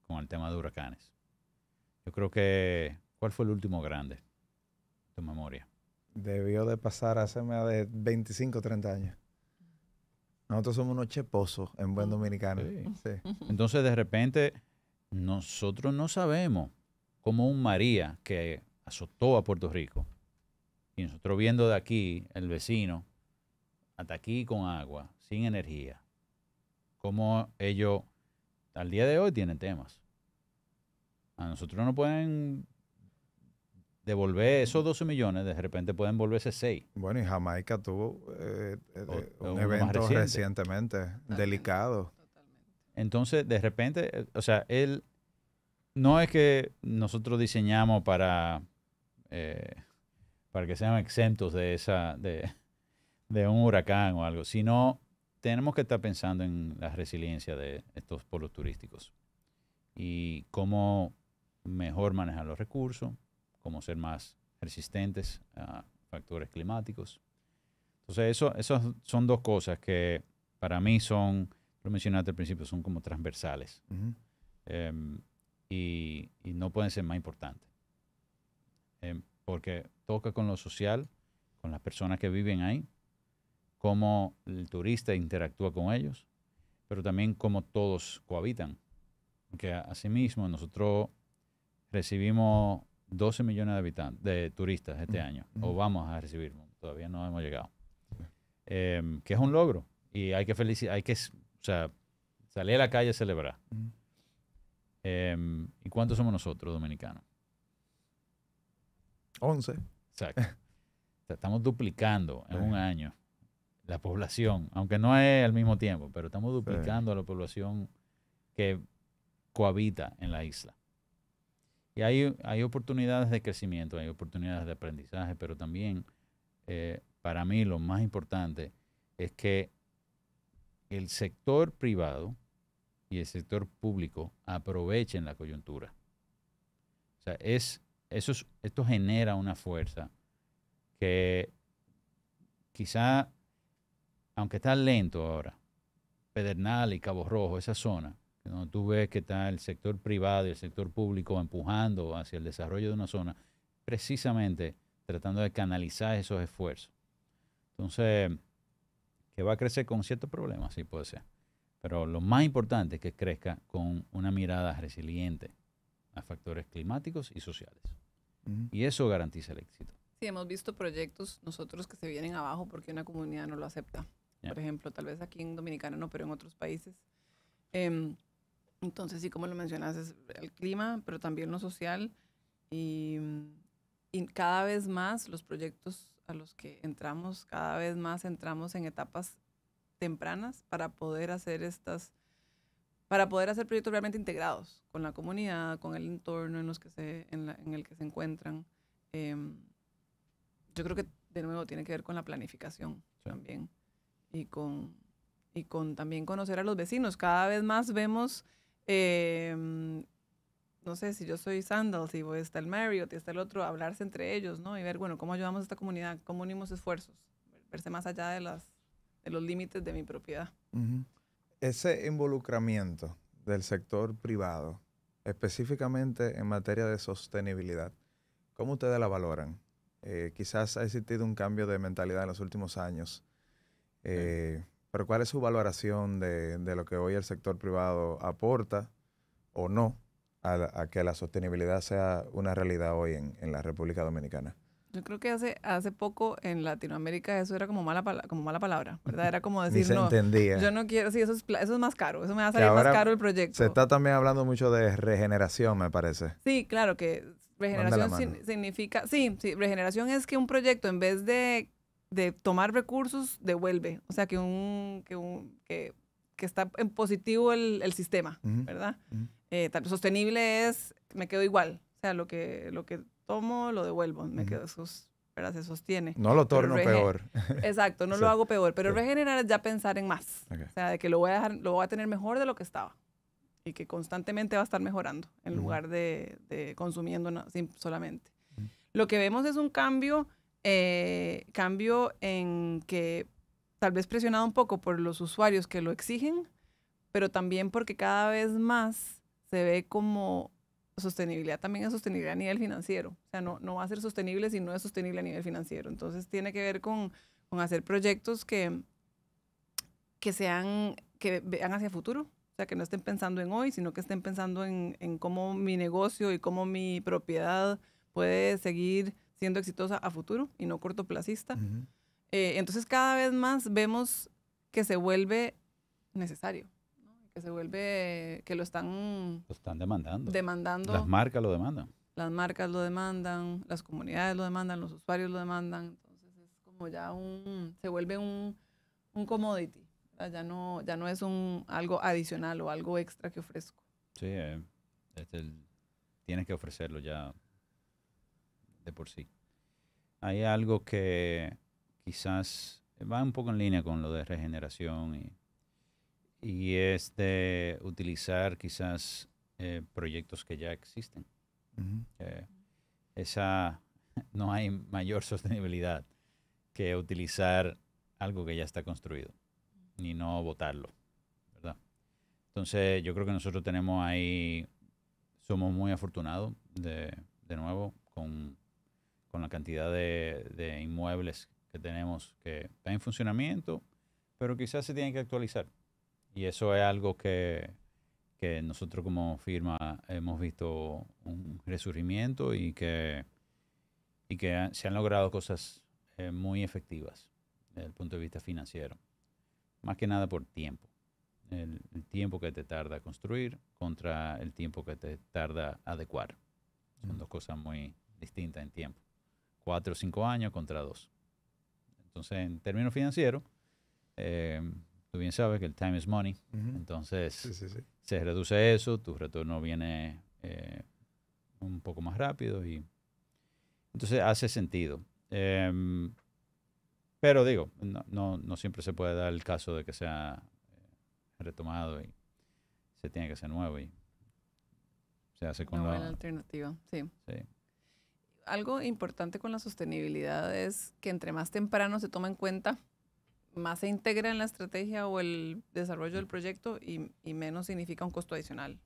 con el tema de huracanes. Yo creo que... ¿Cuál fue el último grande? Tu memoria. Debió de pasar hace más de 25 o 30 años. Nosotros somos unos cheposos en buen dominicano. Sí. Sí. Entonces, de repente, nosotros no sabemos cómo un María que azotó a Puerto Rico, y nosotros viendo de aquí, el vecino, hasta aquí con agua, sin energía, cómo ellos al día de hoy tienen temas. A nosotros no pueden devolver esos 12 millones, de repente pueden volverse 6. Bueno, y Jamaica tuvo uno un más evento reciente. recientemente delicado. Totalmente. Entonces, de repente, o sea, él no es que nosotros diseñamos para que sean exentos de un huracán o algo, sino tenemos que estar pensando en la resiliencia de estos polos turísticos y cómo mejor manejar los recursos, cómo ser más resistentes a factores climáticos. Entonces, esas son dos cosas que para mí son, lo mencionaste al principio, son como transversales. Ujú. Y no pueden ser más importantes. Porque toca con lo social, con las personas que viven ahí, cómo el turista interactúa con ellos, pero también cómo todos cohabitan. Que asimismo nosotros recibimos 12 millones de habitantes, de turistas este año, o vamos a recibir, todavía no hemos llegado. Que es un logro y hay que salir a la calle a celebrar. ¿Y cuántos somos nosotros, dominicanos? 11. Exacto. O sea, estamos duplicando en un año la población, aunque no es al mismo tiempo, pero estamos duplicando a la población que cohabita en la isla. Y hay oportunidades de crecimiento, hay oportunidades de aprendizaje, pero también para mí lo más importante es que el sector privado y el sector público aprovechen la coyuntura. O sea, esto genera una fuerza que quizá, aunque está lento ahora, Pedernal y Cabo Rojo, esa zona, donde tú ves que está el sector privado y el sector público empujando hacia el desarrollo de una zona, precisamente tratando de canalizar esos esfuerzos. Entonces, que va a crecer con ciertos problemas, sí puede ser. Pero lo más importante es que crezca con una mirada resiliente a factores climáticos y sociales. Y eso garantiza el éxito. Sí, hemos visto proyectos nosotros que se vienen abajo porque una comunidad no lo acepta. Yeah. Por ejemplo, tal vez aquí en Dominicana no, pero en otros países. Entonces, sí, como lo mencionas, es el clima, pero también lo social. Y cada vez más los proyectos a los que entramos, cada vez más entramos en etapas tempranas para poder hacer proyectos realmente integrados con la comunidad, con el entorno en el que se encuentran. Yo creo que de nuevo tiene que ver con la planificación también y con también conocer a los vecinos. Cada vez más vemos, no sé, si yo soy Sandals y está el Marriott y está el otro, hablarse entre ellos, ¿no? Y ver, bueno, cómo ayudamos a esta comunidad, cómo unimos esfuerzos, verse más allá de los límites de mi propiedad. Ese involucramiento del sector privado, específicamente en materia de sostenibilidad, ¿cómo ustedes la valoran? Quizás ha existido un cambio de mentalidad en los últimos años, pero ¿cuál es su valoración de lo que hoy el sector privado aporta o no a que la sostenibilidad sea una realidad hoy en la República Dominicana? Yo creo que hace poco en Latinoamérica eso era como mala palabra, ¿verdad? Era como decir, Ni se no, entendía. yo no quiero, sí, eso es más caro, eso me va a salir más caro el proyecto. Se está también hablando mucho de regeneración, me parece. Sí, claro que regeneración significa, sí, regeneración es que un proyecto en vez de tomar recursos, devuelve. O sea, que está en positivo el sistema, ¿verdad? Sostenible es, me quedo igual. O sea, lo que tomo, lo devuelvo. Me quedo, se sostiene. No lo torno peor. Exacto, no lo hago peor. Pero regenerar es ya pensar en más. Okay. O sea, de que lo voy a tener mejor de lo que estaba. Y que constantemente va a estar mejorando en lugar de consumiendo solamente. Lo que vemos es un cambio en que tal vez presionado un poco por los usuarios que lo exigen, pero también porque cada vez más se ve como sostenibilidad también es sostenibilidad a nivel financiero. O sea, no va a ser sostenible si no es sostenible a nivel financiero. Entonces tiene que ver con hacer proyectos que que vean hacia el futuro. O sea, que no estén pensando en hoy, sino que estén pensando en cómo mi negocio y cómo mi propiedad puede seguir siendo exitosa a futuro y no cortoplacista. Ujú. Entonces, cada vez más vemos que se vuelve necesario, ¿no? Que se vuelve, que lo están Lo están demandando. demandando. Las marcas lo demandan. Las marcas lo demandan, las comunidades lo demandan, los usuarios lo demandan. Entonces, es como ya se vuelve un commodity. Ya no es algo adicional o algo extra que ofrezco. Sí, tienes que ofrecerlo ya de por sí. Hay algo que quizás va un poco en línea con lo de regeneración y es de utilizar quizás proyectos que ya existen. Ujú. No hay mayor sostenibilidad que utilizar algo que ya está construido y no botarlo, ¿verdad? Entonces, yo creo que nosotros somos muy afortunados de nuevo con la cantidad de inmuebles que tenemos que están en funcionamiento, pero quizás se tienen que actualizar. Y eso es algo que nosotros como firma hemos visto un resurgimiento y que se han logrado cosas muy efectivas desde el punto de vista financiero. Más que nada por tiempo. El tiempo que te tarda construir contra el tiempo que te tarda adecuar. Son dos cosas muy distintas en tiempo. 4 o 5 años contra 2. Entonces, en términos financieros, tú bien sabes que el time is money. Ujú. Entonces, Sí. se reduce eso, tu retorno viene un poco más rápido y entonces hace sentido. Pero digo, no siempre se puede dar el caso de que sea retomado y se tiene que hacer nuevo y se hace con Una buena alternativa, sí. Sí. Algo importante con la sostenibilidad es que entre más temprano se toma en cuenta, más se integra en la estrategia o el desarrollo del proyecto y menos significa un costo adicional,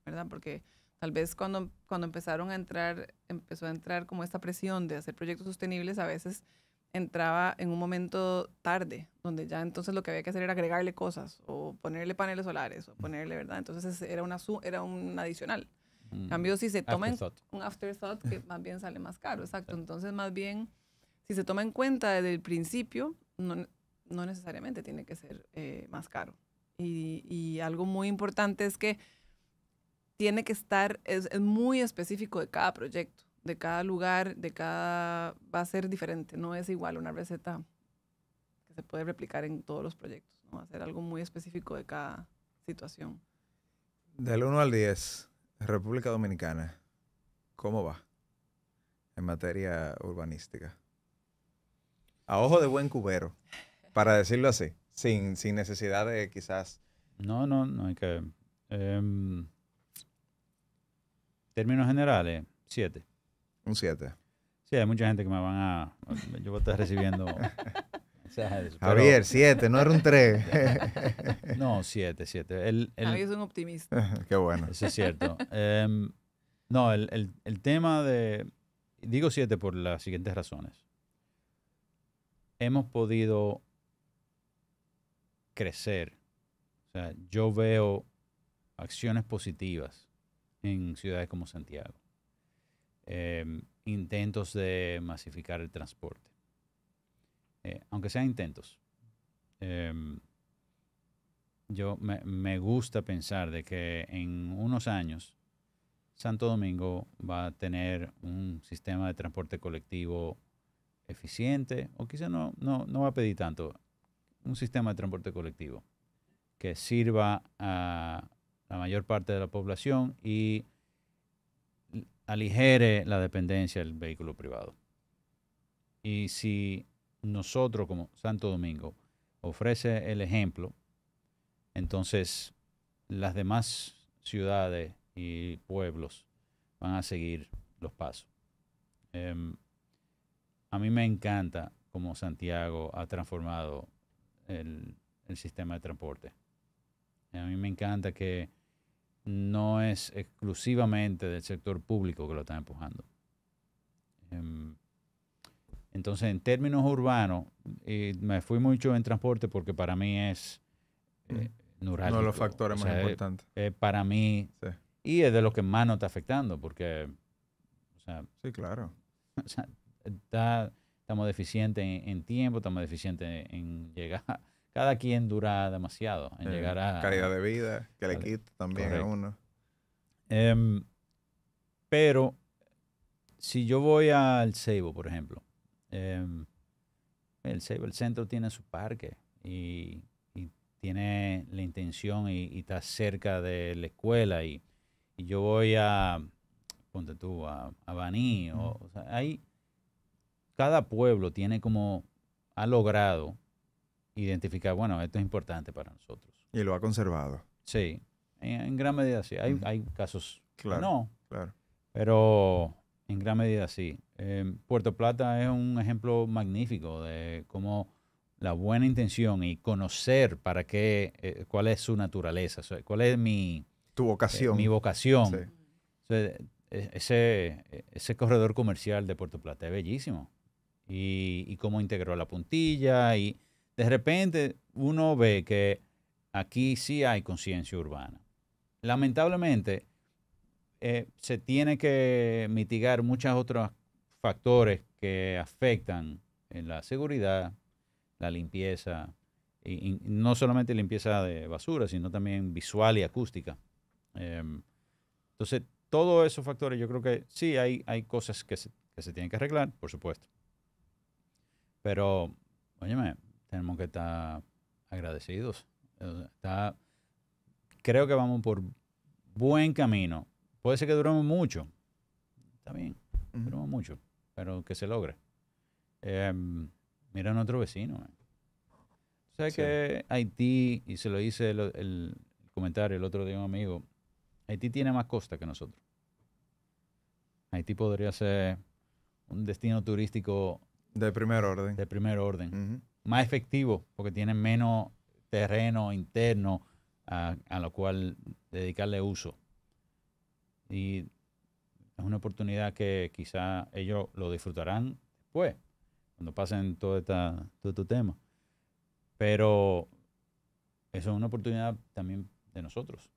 ¿verdad? Porque tal vez cuando empezó a entrar como esta presión de hacer proyectos sostenibles, a veces entraba en un momento tarde, donde ya entonces lo que había que hacer era agregarle cosas o ponerle paneles solares o ponerle, ¿verdad? Entonces era un adicional. En cambio, si se toma un afterthought, que más bien sale más caro, exacto. Sí. Entonces, más bien, si se toma en cuenta desde el principio, no necesariamente tiene que ser más caro. Y algo muy importante es que tiene que estar, es muy específico de cada proyecto, de cada lugar, va a ser diferente, no es igual una receta que se puede replicar en todos los proyectos, ¿no? Va a ser algo muy específico de cada situación. Del 1 al 10, República Dominicana, ¿cómo va en materia urbanística? A ojo de buen cubero, para decirlo así, sin necesidad de quizás... No hay que... términos generales, 7. Un 7. Sí, hay mucha gente que yo voy a estar recibiendo mensajes. Javier, 7, no era un 3. No, 7. Javier es un optimista. Qué bueno. Eso es cierto. No, el tema digo 7 por las siguientes razones. Hemos podido crecer. O sea, yo veo acciones positivas en ciudades como Santiago. Intentos de masificar el transporte. Aunque sean intentos. Yo me gusta pensar de que en unos años Santo Domingo va a tener un sistema de transporte colectivo eficiente, o quizá no va a pedir tanto, un sistema de transporte colectivo que sirva a la mayor parte de la población y aligere la dependencia del vehículo privado. Y si nosotros como Santo Domingo ofrece el ejemplo, entonces las demás ciudades y pueblos van a seguir los pasos. A mí me encanta cómo Santiago ha transformado el sistema de transporte. A mí me encanta que no es exclusivamente del sector público que lo está empujando. Entonces, en términos urbanos, me fui mucho en transporte porque para mí es neurálgico. Uno de los factores O más sea, importantes. Para mí, Sí. y es de lo que más nos está afectando, porque o sea, Sí, claro. o sea, estamos deficientes en tiempo, estamos deficientes en llegar. Cada quien dura demasiado en llegar a calidad de vida, que le Vale. quita también Correcto. a uno. Pero si yo voy al Ceibo, por ejemplo, el Ceibo, el centro tiene su parque y tiene la intención y está cerca de la escuela y yo voy ponte tú, a Baní, o sea, ahí cada pueblo tiene ha logrado identificar, bueno, esto es importante para nosotros. Y lo ha conservado. Sí, en gran medida sí. Hay casos que Claro. no, Claro. pero en gran medida sí. Puerto Plata es un ejemplo magnífico de cómo la buena intención y conocer para qué, cuál es su naturaleza, o sea, cuál es mi vocación. mi vocación. Sí. O sea, ese corredor comercial de Puerto Plata es bellísimo. Y cómo integró la puntilla y de repente uno ve que aquí sí hay conciencia urbana. Lamentablemente, se tiene que mitigar muchos otros factores que afectan en la seguridad, la limpieza, y no solamente limpieza de basura, sino también visual y acústica. Entonces, todos esos factores yo creo que sí hay cosas que se tienen que arreglar, por supuesto. Pero, óyeme, tenemos que estar agradecidos. Creo que vamos por buen camino. Puede ser que duremos mucho. Está bien, duremos mucho, pero que se logre. Mira a nuestro vecino. ¿Sabes que Haití, y se lo hice el comentario el otro día a un amigo, Haití tiene más costa que nosotros? Haití podría ser un destino turístico de primer orden. De primer orden. Más efectivo, porque tiene menos terreno interno a lo cual dedicarle uso. Y es una oportunidad que quizá ellos lo disfrutarán después, cuando pasen todo este tema. Pero eso es una oportunidad también de nosotros,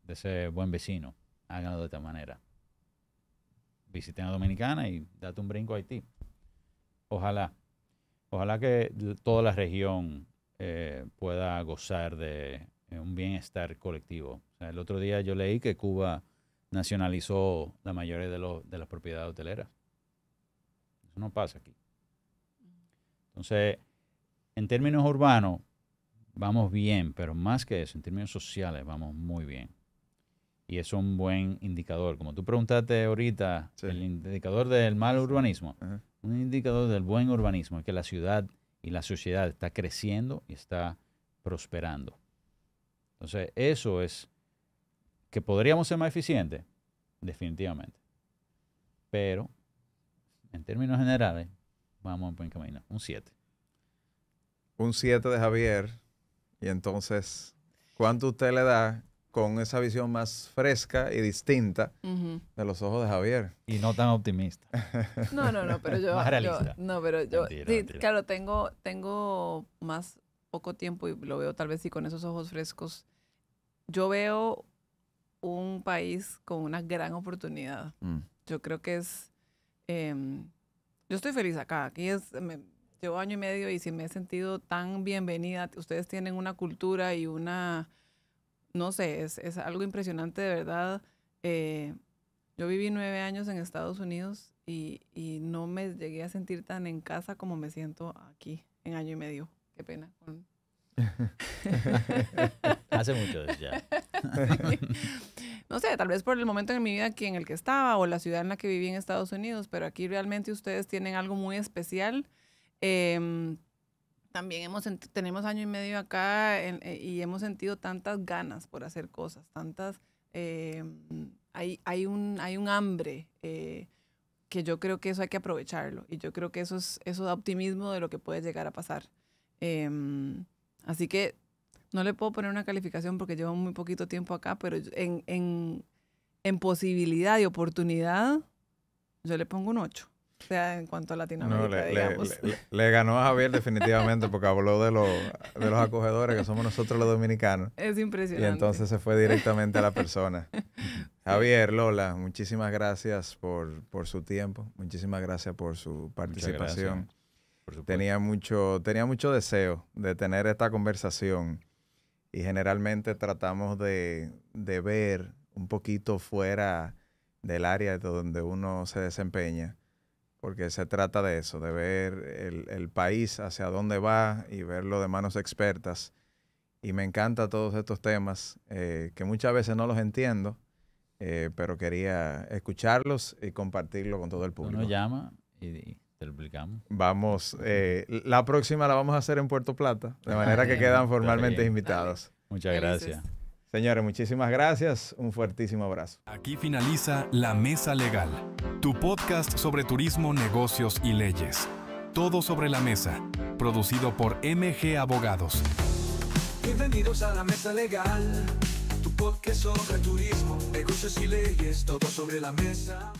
de ser buen vecino. Háganlo de esta manera. Visiten a Dominicana y date un brinco a Haití. Ojalá que toda la región pueda gozar de un bienestar colectivo. O sea, el otro día yo leí que Cuba nacionalizó la mayoría de las propiedades hoteleras. Eso no pasa aquí. Entonces, en términos urbanos, vamos bien, pero más que eso, en términos sociales, vamos muy bien. Y eso es un buen indicador. Como tú preguntaste ahorita, el indicador del mal urbanismo, un indicador del buen urbanismo es que la ciudad y la sociedad está creciendo y está prosperando. Entonces, eso es que podríamos ser más eficientes, definitivamente. Pero, en términos generales, vamos en buen camino. Un 7. Un 7 de Javier. Y entonces, ¿cuánto usted le da con esa visión más fresca y distinta de los ojos de Javier? Y no tan optimista. No, pero yo... Más realista. Mentira. Claro, tengo más poco tiempo y lo veo tal vez sí con esos ojos frescos. Yo veo un país con una gran oportunidad. Yo creo que es... yo estoy feliz acá. Aquí llevo año y medio y sí me he sentido tan bienvenida. Ustedes tienen una cultura y una... No sé, es algo impresionante de verdad. Yo viví 9 años en Estados Unidos y no me llegué a sentir tan en casa como me siento aquí en año y medio. Qué pena. Hace mucho ya. No sé, tal vez por el momento en mi vida aquí en el que estaba o la ciudad en la que viví en Estados Unidos, pero aquí realmente ustedes tienen algo muy especial. También tenemos año y medio acá y hemos sentido tantas ganas por hacer cosas, tantas... hay un hambre que yo creo que eso hay que aprovecharlo y yo creo que eso da optimismo de lo que puede llegar a pasar. Así que no le puedo poner una calificación porque llevo muy poquito tiempo acá, pero en posibilidad y oportunidad yo le pongo un 8. sea en cuanto a No, Latinoamérica, digamos. le ganó a Javier definitivamente porque habló de los acogedores que somos nosotros los dominicanos. Es Y impresionante. entonces se fue directamente a la persona. Javier, Lola, muchísimas gracias por su tiempo. Muchísimas gracias por su participación. Por supuesto. Tenía mucho deseo de tener esta conversación y generalmente tratamos de ver un poquito fuera del área donde uno se desempeña, porque se trata de eso, de ver el país hacia dónde va y verlo de manos expertas. Y me encantan todos estos temas que muchas veces no los entiendo, pero quería escucharlos y compartirlo con todo el público. Uno llama y te lo explicamos. Vamos, la próxima la vamos a hacer en Puerto Plata, de manera que quedan formalmente bien. invitados. Muchas Felices. gracias. Señores, muchísimas gracias. Un fuertísimo abrazo. Aquí finaliza La Mesa Legal, tu podcast sobre turismo, negocios y leyes. Todo sobre la mesa, producido por MG Abogados. Bienvenidos a La Mesa Legal, tu podcast sobre turismo, negocios y leyes, todo sobre la mesa.